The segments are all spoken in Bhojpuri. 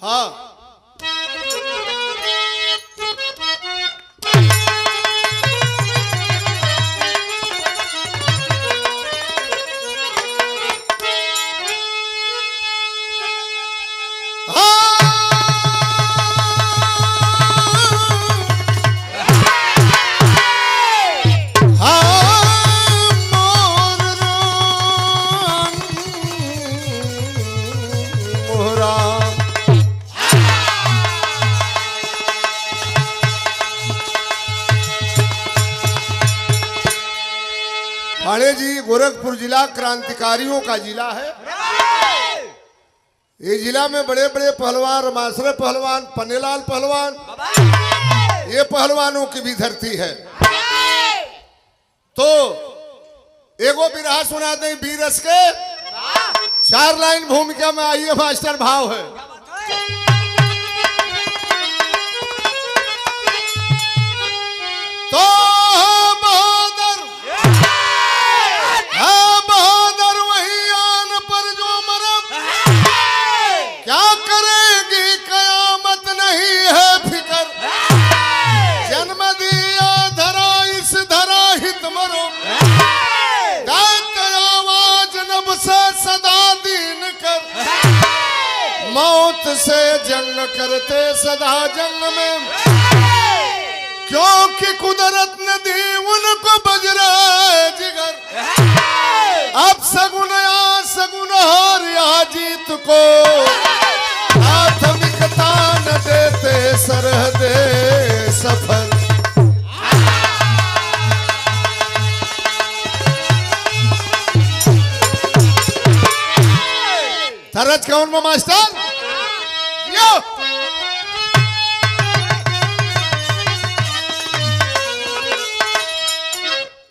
हाँ भाणे जी, गोरखपुर जिला क्रांतिकारियों का जिला है। ये जिला में बड़े बड़े पहलवान, रमासरे पहलवान, पन्नेलाल पहलवान, ये पहलवानों की भी धरती है। तो एगो बिरहा सुना दें बीरस के 4 लाइन भूमिका में। आइए मास्टर, भाव है। तो मौत से जंग करते सदा जंग में, क्योंकि कुदरत ने दी उनको बजरा जिगर। अब सगुन या सगुन हार या जीत को प्राथमिकता न देते सरहदे सफर। थरज कौन में मास्टर यो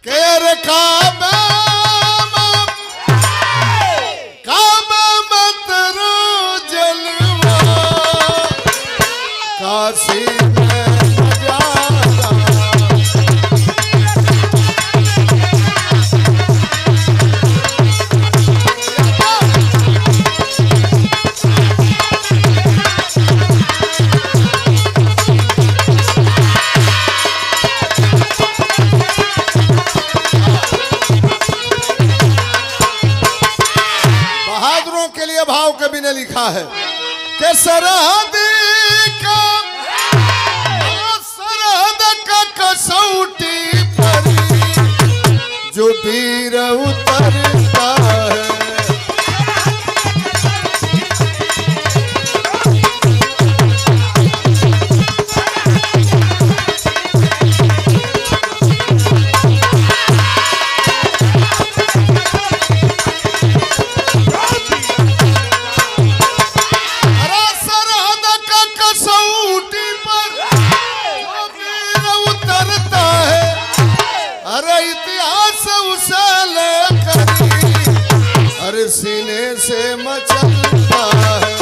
केर काबा मत रो जलवा काशी भाव कवि ने लिखा है कि सरहद का कसौटी पर जो वीर उतरता है, सीने से मचलता है।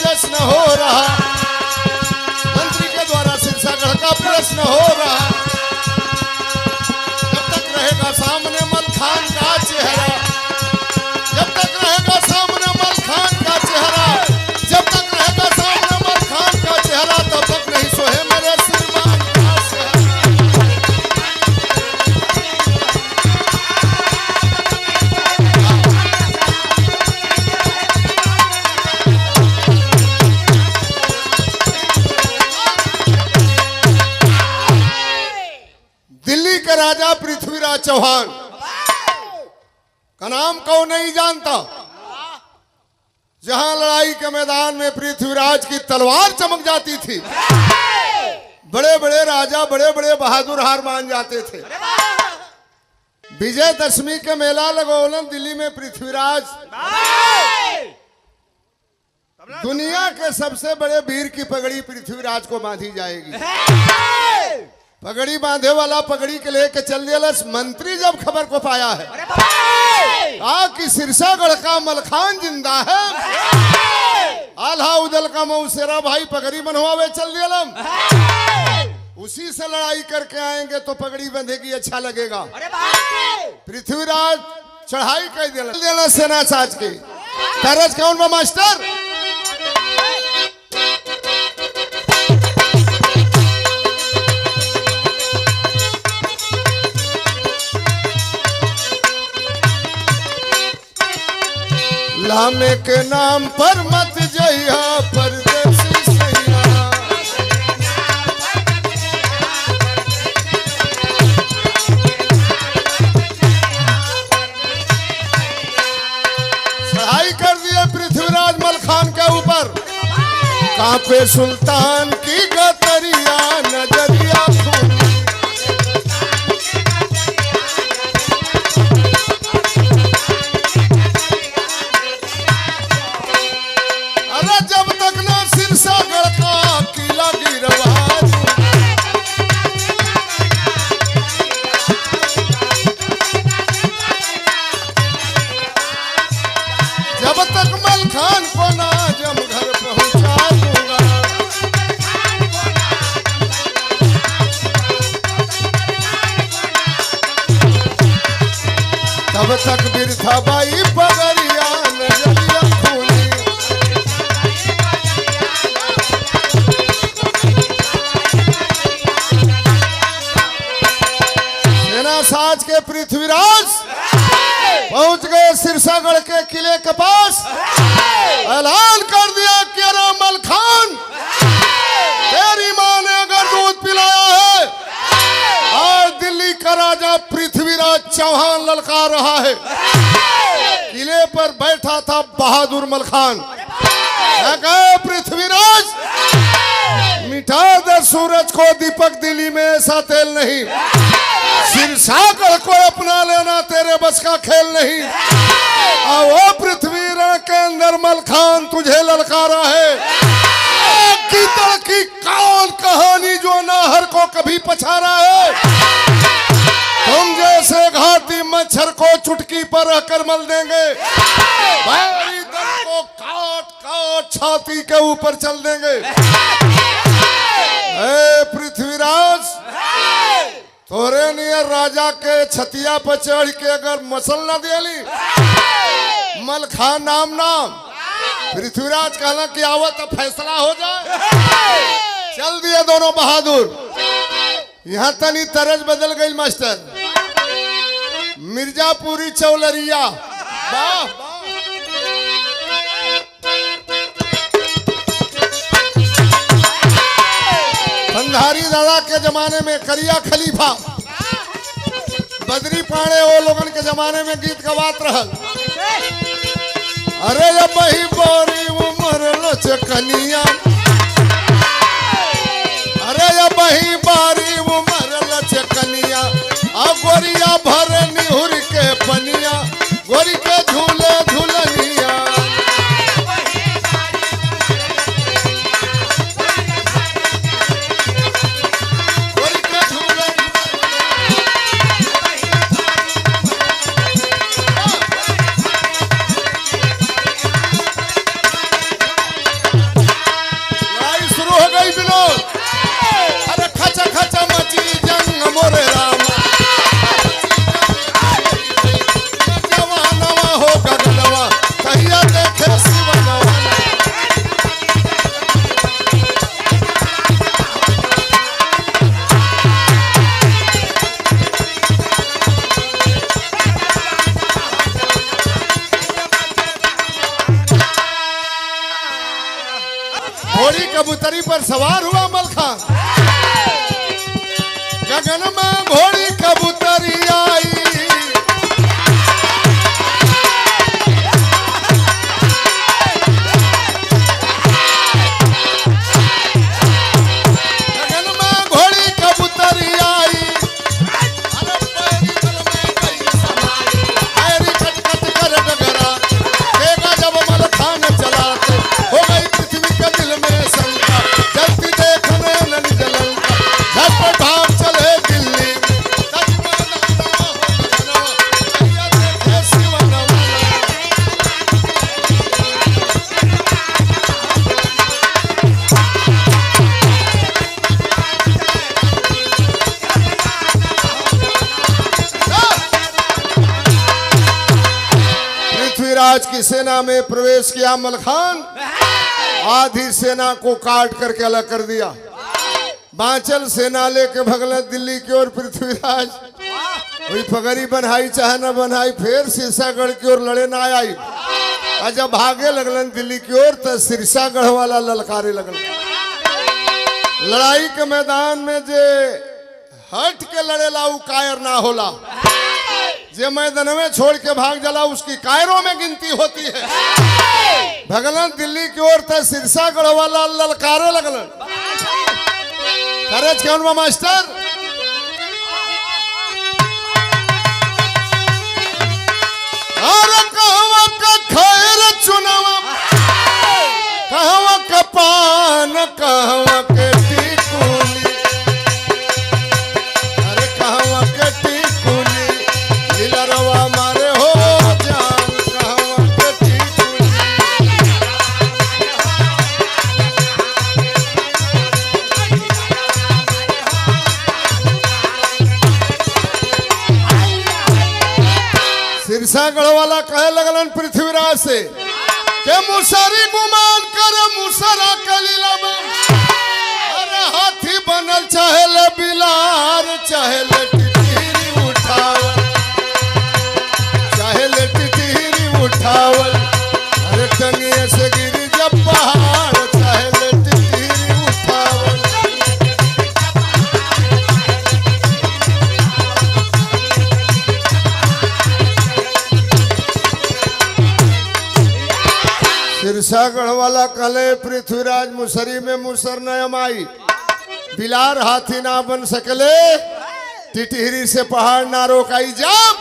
प्रश्न हो रहा, मंत्री के द्वारा सिरसागढ़ का प्रश्न हो रहा। जब तक रहेगा सामने मलखान का चेहरा, जब तक रहेगा सामने मलखान का चेहरा, जब तक रहेगा सामने मलखान का चेहरा, तब तक नहीं सोहे मेरे श्रीमान का चेहरा। राजा पृथ्वीराज चौहान का नाम कौन नहीं जानता। जहां लड़ाई के मैदान में पृथ्वीराज की तलवार चमक जाती थी, बड़े बड़े राजा, बड़े बड़े बहादुर हार मान जाते थे। विजयदशमी के मेला लगोलन दिल्ली में पृथ्वीराज दुनिया के सबसे बड़े वीर की पगड़ी पृथ्वीराज को बांधी जाएगी। पगड़ी बांधे वाला पगड़ी के लेके चल दिया। मंत्री जब खबर को पाया है कहा कि सिरसागढ़ का मलखान जिंदा है, आल्हा उदल का मऊसेरा भाई पगड़ी बनवावे चल दिया। उसी से लड़ाई करके आएंगे तो पगड़ी बंधेगी, अच्छा लगेगा। पृथ्वीराज चढ़ाई कर देना सेना साज के। तरज कौन बा मास्टर? लामे के नाम पर मत जइहा परदेसी सैया, चढ़ाई कर दिए पृथ्वीराज मलखान के ऊपर। कांपे सुल्तान की गतरिया, नजरिया खूनी। जब तक ना सिरसागढ़ का किला गिरवा दूं, जब तक मलखान को ना जमघर पहुंचा दूंगा, तब तक बिरथा बाई पगड़िया, नजरिया खूनी। साज के पृथ्वीराज पहुंच गए सिरसागढ़ के किले के पास। ऐलान कर दिया कि अरे मलखान, तेरी मां ने अगर दूध पिलाया है, आज दिल्ली का राजा पृथ्वीराज चौहान ललकार रहा है। किले पर बैठा था बहादुर मलखान। पृथ्वीराज, मिटा दे सूरज को दीपक, दिल्ली में ऐसा तेल नहीं। सिरसागढ़ को अपना लेना तेरे बस का खेल नहीं। वो पृथ्वी के अंदर मलखान तुझे ललकारा है। कीतड़ की कौन कहानी जो नाहर को कभी पछाड़ा है। तुम जैसे घाटी मच्छर को चुटकी पर रहकर मल देंगे, भारी दर्द को काट काट छाती के ऊपर चल देंगे। पृथ्वीराज, तोरे नियर राजा के छतिया पर चढ़ के अगर मसल न दिली, मलखान नाम पृथ्वीराज कहला कि आवत तो फैसला हो जाए। चल दिए दोनों बहादुर। यहाँ तनी तरज बदल गई मास्टर। मिर्जापुरी चौलरिया, वाह कंधारी दादा के जमाने में करिया खलीफा, बदरी पाड़े वो लोगन के जमाने में गीत गवात रहल। अरे जब ही बोरी उमर लचकनिया, अरे जब ही बारी उमर लचकनिया, अब गोरिया भर निहुर के पनिया, गोरी के झूले झूलनिया। घोड़ी कबूतरी पर सवार हुआ मलखान। गगन में घोड़ी कबूतरी आई, पृथ्वीराज की सेना में प्रवेश किया मलखान, आधी सेना को काट करके अलग कर दिया। बांचल सेना लेके भगल दिल्ली की ओर पृथ्वीराज। वही पगड़ी बन्हाई चाहे न बन्हाई, फिर सिरसागढ़ की ओर लड़े ना आई। और जब भागे लगलन दिल्ली की ओर तो सिरसागढ़ वाला ललकारे लगल। लड़ाई के मैदान में जे हट के लड़ेला उ कायर ना होला, जे मैदान में छोड़ के भाग जाला उसकी कायरों में गिनती होती है। भगलन दिल्ली की ओर तो सिरसागढ़ वाला ललकारे लगलन। करेज कौन बा मास्टर? अरे कहवा का खैर चुनावा, कहवा का पान, कहवा के टिकुली, अरे कहवा के टिकुली, लीलरवा मारे हो जान, कहवा के टिकुली। सिरसागढ़ वाला कहे लगलन पृथ्वीराज से के मुसरी गुमान कर मुसरा कलीला में। अरे हाथी बनल चाहे ले बिलार, चाहे ले टिटहिरी उठावल, चाहे ले टिटहिरी उठावल। अरे टंगिए से गिरी जब पहाड़, चाहे ले टिटहिरी उठावल। सिरसागढ़ वाला कहले पृथ्वीराज मुसरी में मुसर न अमाई, बिलार हाथी ना बन सकले, टिटहिरी से पहाड़ ना रोकाई। जब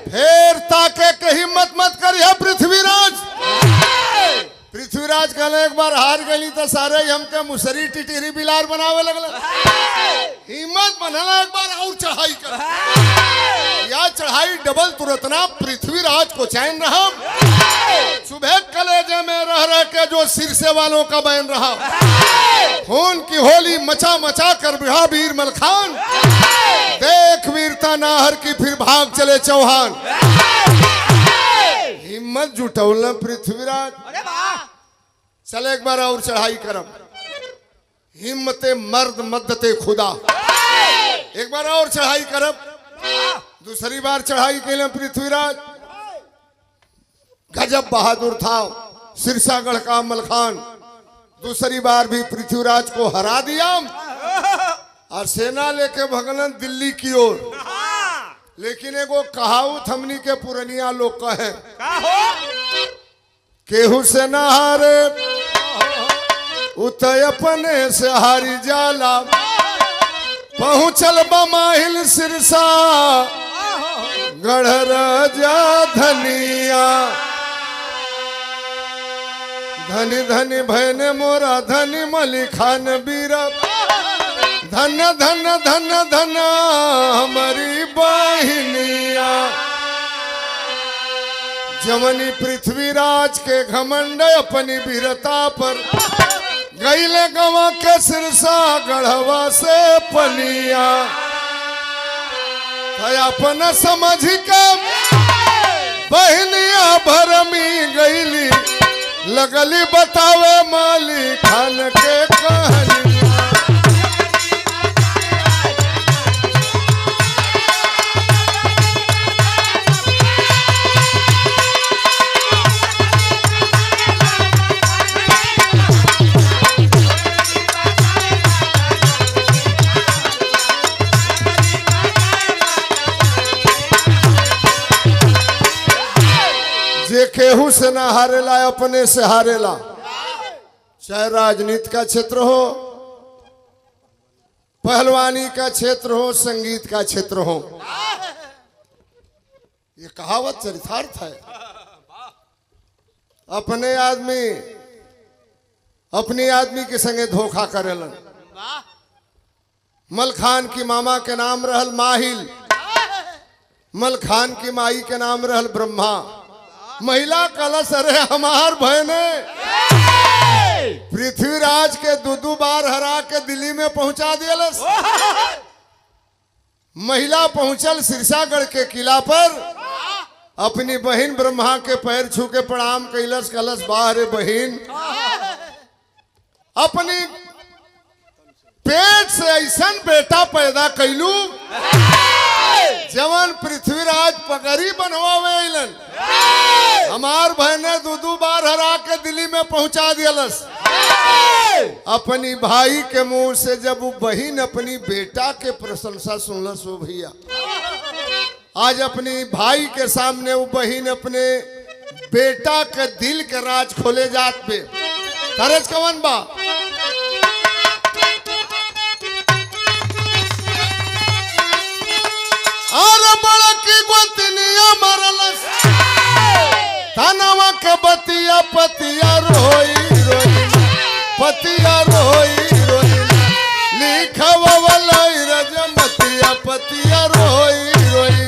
फिर ताके के हिम्मत मत करिए पृथ्वीराज। पृथ्वीराज कहले एक बार हार गई तो सारे हमके मुसरी टिटहिरी बिलार बनावे लगल। हिम्मत बनला एक बार और चढ़ाई कर, या चढ़ाई डबल तुरंत ना पृथ्वीराज को चैन रहा। सुबह कलेजे में रह रह के जो सिरसे वालों का बैन रहा, खून की होली मचा मचा कर बिहा वीर मलखान। देख वीरता नाहर की फिर भाग चले चौहान। हिम्मत जुटौल पृथ्वीराज, चले एक बार और चढ़ाई करब। हिम्मते मर्द मद्दते खुदा, एक बार और चढ़ाई करब। दूसरी बार चढ़ाई के लिए पृथ्वीराज गजब बहादुर था सिरसागढ़ का मलखान। दूसरी बार भी पृथ्वीराज को हरा दिया और सेना लेके भगलन दिल्ली की ओर। लेकिन एगो कहावत हमनी के पुरनिया लोग कहे, केहू से न हारे उतय अपने से हारी जाला। पहुंचल बमाहिल सिरसा गढ़ राजा धनिया। धनी धनी भैने मोरा धनी मलिखान बीरा। धन धन धन धन हमारी बहिनिया। जमनी पृथ्वीराज के घमंड अपनी वीरता पर, गईले गवा के सिरसा गढ़वा से पनिया। अपन समझ के बहनिया भरमी गईली, लगली बतावे माली खान के कहानी। जे केहू से ना हारेला अपने से हारेला। चाहे राजनीति का क्षेत्र हो, पहलवानी का क्षेत्र हो, संगीत का क्षेत्र हो। ये कहावत चरितार्थ है। अपने आदमी अपनी आदमी के संगे धोखा करेलन। मलखान की मामा के नाम रहल माहिल, मलखान की माई के नाम रहल ब्रह्मा। महिला कलश अरे हमार बहने पृथ्वीराज के दो बार हरा के दिल्ली में पहुंचा दियलस। महिला पहुंचल सिरसागढ़ के किला पर अपनी बहन ब्रह्मा के पैर छू के प्रणाम कैलस, कलश बाहरे बहन अपनी पेट से ऐसा बेटा पैदा कैलू जवन पृथ्वीराज पगड़ी बनवावे अइलन। हमार बहने दू बार हरा के दिल्ली में पहुंचा दियलस। अपनी भाई के मुंह से जब वो बहन अपनी बेटा के प्रशंसा सुनलस, वो भैया आज अपनी भाई के सामने वो बहन अपने बेटा के दिल के राज खोले जात पे तरज कवन बा। और बड़ा की गोतनिया मरलस, तनवा के बतिया पतिया रोई रोई, पतिया रोई रोई, लिखवल रजमतिया पतिया रोई रोई।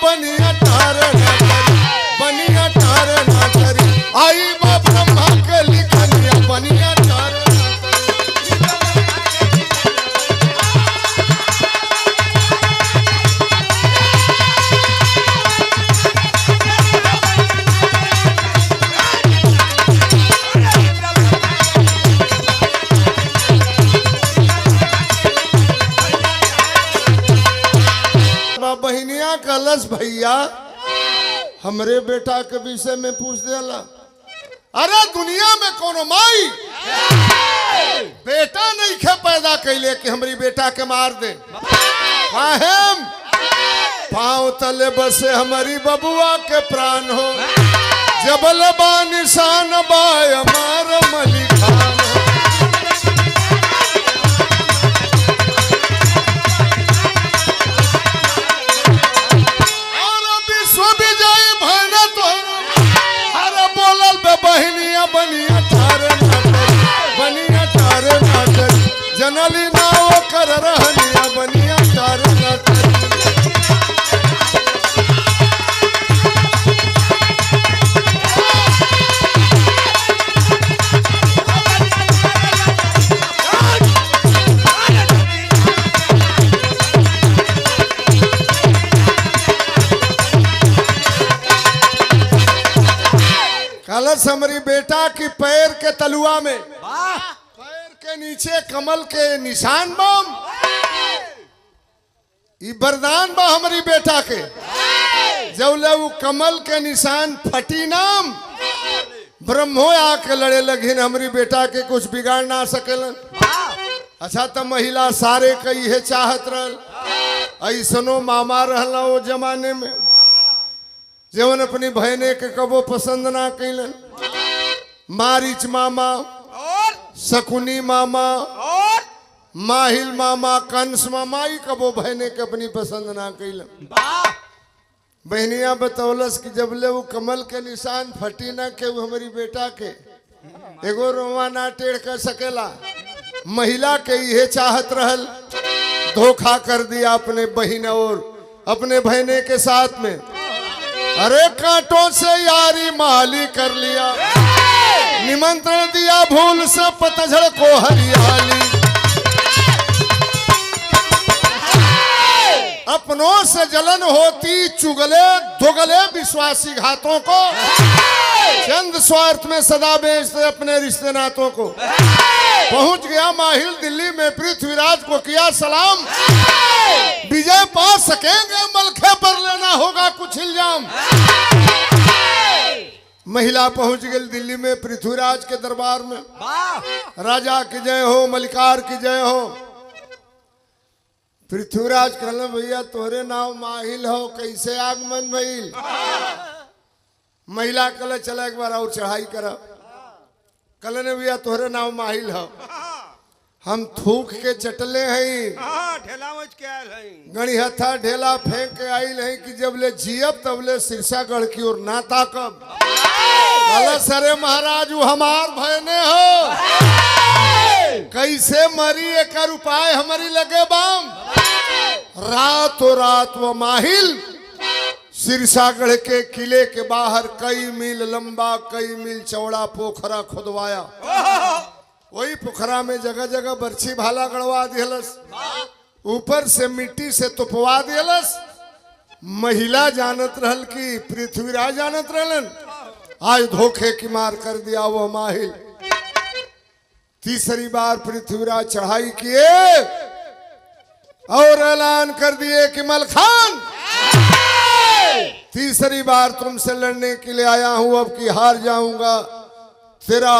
बनिया तारे बनिया तारे ना करी आई बा ब्रह्मा के लिखनिया बनिया तारे बहनिया कलश भैया हमरे बेटा के विषय में पूछ देला। अरे दुनिया में कोनो माई बेटा नहीं खे पैदा कैले कि हमारी बेटा के मार दे। काहेम पाँव तले बसे हमारी बबुआ के प्राण हो, जबल बा निशान बाय हमार मलिकान। बहनिया बनिया ठारे बनिया ठारे नाटक जनली नाव कर रहनिया बनिया ठारे नाटक। कलश हमारी बेटा की पैर के तलुआ में पैर के नीचे कमल के निशान बम ई वरदान बा हमारी बेटा के। जब ले वो कमल के निशान फटी नाम ब्रह्मो आके लड़े लगिन, हमारी बेटा के कुछ बिगाड़ ना सकेलन। अच्छा तो महिला सारे कई है चाहत रहल, ऐसनो मामा रहला वो जमाने में जवन अपनी बहने के कबो पसंद ना कैलन। मारिच मामा, शकुनी मामा, माहिल मामा, कंस मामा ही कबो बहने के अपनी पसंद ना कैलन। बहनिया बतौलस कि जब ले वो कमल के निशान फटी ना के वो हमारी बेटा के एगो रोवा ना टेढ़ कर सकेला। महिला के यह चाहत रहल, धोखा कर दिया अपने बहन और अपने बहने के साथ में। अरे कांटों से यारी माली कर लिया, निमंत्रण दिया भूल से पतझड़ को हरियाली। अपनों से जलन होती चुगले दुगले विश्वासी घातों को, चंद स्वार्थ में सदा बेचते अपने रिश्ते नातों को। पहुंच गया माहिल दिल्ली में, पृथ्वीराज को किया सलाम। विजय पा सकेंगे मलखे पर लेना होगा कुछ इल्जाम। महिला पहुंच गई दिल्ली में पृथ्वीराज के दरबार में। राजा की जय हो, मलिकार की जय हो। पृथ्वीराज कहले भैया तोहरे नाम माहिल हो, कैसे आगमन भइल? महिला कहले चला एक बार और चढ़ाई कर। कहले ने भैया तोहरे नाम माहिल हो, हम थूक के चटले हैं, ढेला मच के आयल है। गणिहत्था ढेला फेंक के आई नहीं कि जब ले जियब तब ले सिरसागढ़ की ओर ना ताकब। सरे महाराज हमार भयने हो, कैसे मरी एक उपाय हमारी लगे बाम। रातों रात वो माहिल सिरसागढ़ के किले के बाहर कई मील लंबा कई मील चौड़ा पोखरा खुदवाया। वही पोखरा में जगह जगह बर्छी भाला गड़वा दिलस, ऊपर से मिट्टी से तुपवा दिलस। महिला जानत रहल की पृथ्वीराज जानत रहलन, आज धोखे की मार कर दिया वो माहिल। तीसरी बार पृथ्वीराज चढ़ाई किए और ऐलान कर दिए कि मलखान तीसरी बार तुमसे लड़ने के लिए आया हूं, अब की हार जाऊंगा, तेरा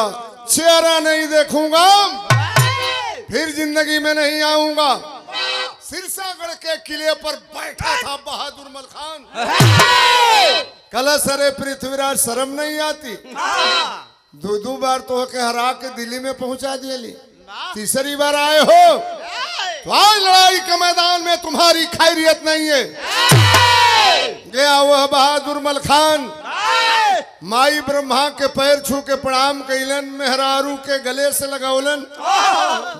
चेहरा नहीं देखूंगा, फिर जिंदगी में नहीं आऊंगा। सिरसागढ़ के किले पर बैठा था बहादुर मलखान। कलश अरे पृथ्वीराज शर्म नहीं आती, दो बार तो के हरा के दिल्ली में पहुंचा दिए, तीसरी बार आए हो तो आज लड़ाई के मैदान में तुम्हारी खैरियत नहीं है। गया वह बहादुर मलखान माई ब्रह्मा के पैर छू के प्रणाम कैलन, मेहरारू के गले से लगौलन,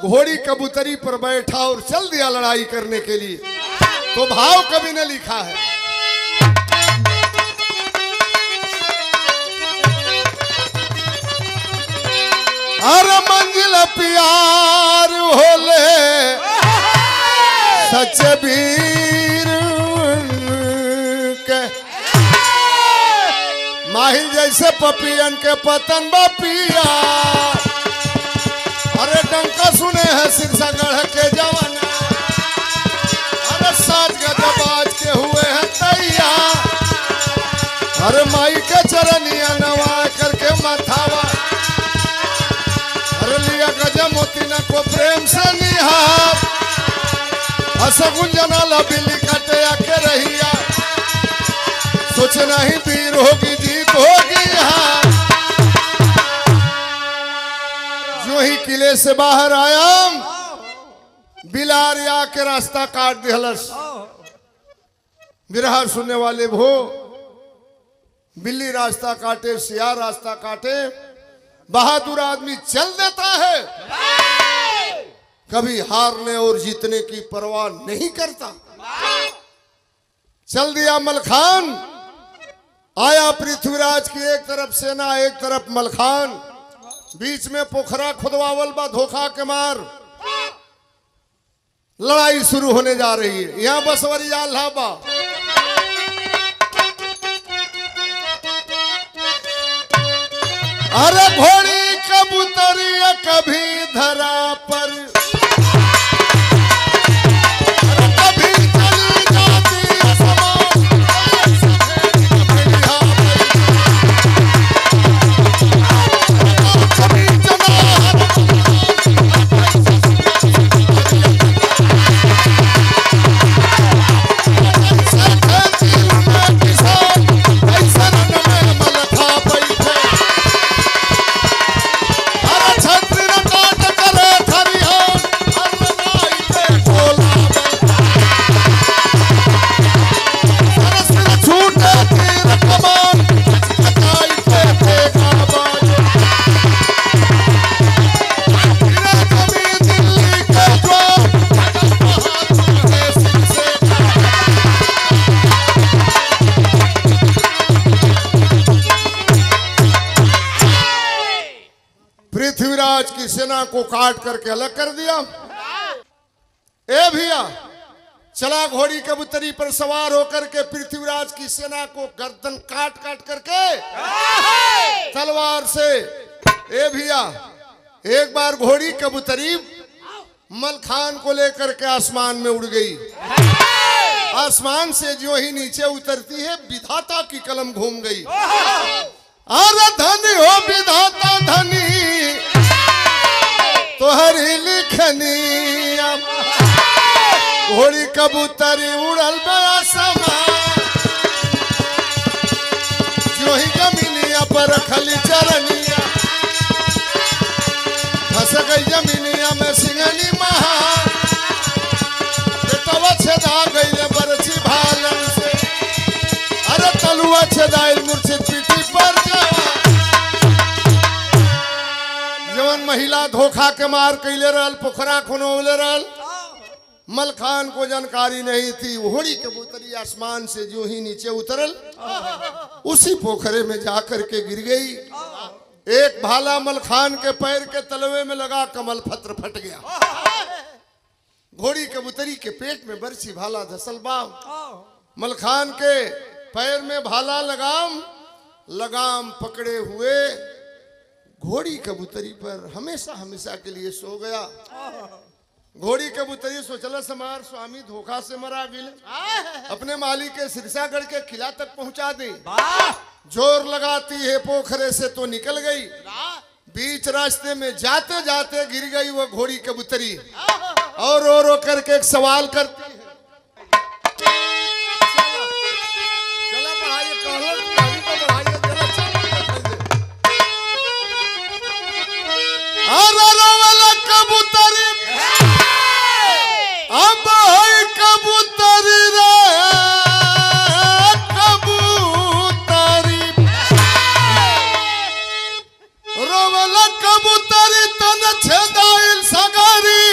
घोड़ी कबूतरी पर बैठा और चल दिया लड़ाई करने के लिए। तो भाव कभी न लिखा है। अरे मंजिल प्यार होले सच्चे वीर के, माहिल जैसे पपियन के पतन बपिया। अरे डंका सुने हैं सिरसागढ़ के जवान, अरे साथ गजबाज के हुए हैं तैयार। अरे माई के चरनिया नवा करके मथावा, अरे लिया गजा मोती न को प्रेम से निहार। असगुंजना लबिली कटे आके रहिया, सोच नहीं वीर होगी जीत होगी यहाँ। जो ही किले से बाहर आया बिलारिया के रास्ता काट दिहलस। बिरहा सुनने वाले भो, बिल्ली रास्ता काटे सियार रास्ता काटे, बहादुर आदमी चल देता है, कभी हारने और जीतने की परवाह नहीं करता। चल दिया मलखान, आया पृथ्वीराज की एक तरफ सेना एक तरफ मलखान, बीच में पोखरा खुदवावल बा धोखा के मार। लड़ाई शुरू होने जा रही है। यहां बसवरिया लाबा अरे घोड़ी कबूतरिया कभी धरा पर, पृथ्वीराज की सेना को काट करके अलग कर दिया। ए भैया चला घोड़ी कबूतरी पर सवार होकर के पृथ्वीराज की सेना को गर्दन काट काट करके तलवार से, ए भैया एक बार घोड़ी कबूतरी मलखान को लेकर के आसमान में उड़ गई। आसमान से जो ही नीचे उतरती है विधाता की कलम घूम गई। अरे धनी हो विधाता धनी तोहरी लिखनी, घोड़ी कबूतरी उड़ल बड़ा समा, जो ही जमीनिया पर खली चरनिया, फंस गई जमीनिया में सिंगनी महा। मुर्शिद आयल मुर्शिद पीठी पर जवन महिला धोखा के मार कैले रहल पोखरा खुनौले रहल। मलखान को जानकारी नहीं थी। घोड़ी कबूतरी आसमान से जो ही नीचे उतरल उसी पोखरे में जाकर के गिर गई। एक भाला मलखान के पैर के तलवे में लगा, कमल पत्र फट गया। घोड़ी कबूतरी के पेट में बरसी भाला धसल बाम। मलखान के पैर में भाला लगाम, लगाम पकड़े हुए घोड़ी कबूतरी पर हमेशा हमेशा के लिए सो गया। घोड़ी कबूतरी सोचला समार स्वामी धोखा से मरा गिल, अपने मालिक के सिरसागढ़ के किला तक पहुंचा दे। जोर लगाती है पोखरे से तो निकल गई, बीच रास्ते में जाते जाते गिर गई वो घोड़ी कबूतरी और रो करके एक सवाल करती है। चला बढ़ाइए, कहानी को बढ़ाइए जरा, कबूतरी अब है कबूतरी रे कबूतरी, रोवल कबूतरी तन छेदाइल सगारी,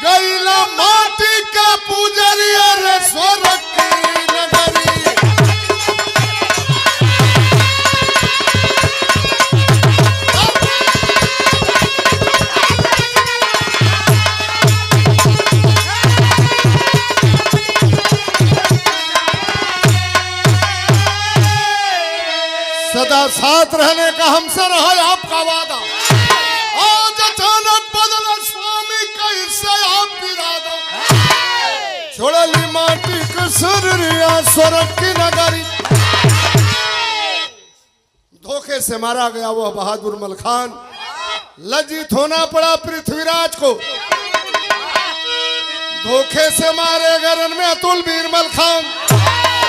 गईला माटी का पुजरिया रे स्वर्ग की नगरी। सदा साथ रहने का हमसे रहा आपका वादा, आज अचानक बदला स्वामी कैसे आप इरादा, छोड़ली माटी कसरिया स्वर्ग की नगरी। धोखे से मारा गया वह बहादुर मलखान, लज्जित होना पड़ा पृथ्वीराज को। धोखे से मारे गरन में अतुल वीर मलखान,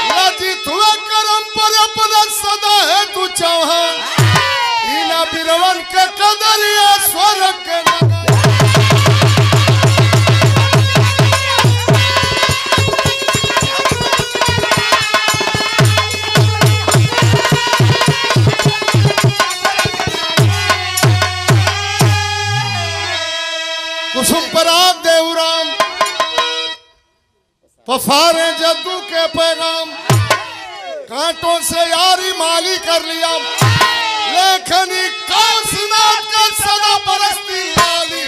लज्जित हुआ करम पर अपना सदा है तू चौहान, इना बिरवन के कदरिया स्वर्ग के नगर। कुसुम पराग देवराम पफारे जद्दू के पैगाम, कांटों से यारी माली कर लिया, लेखनी कासनाथ का सदा बरसती लाली।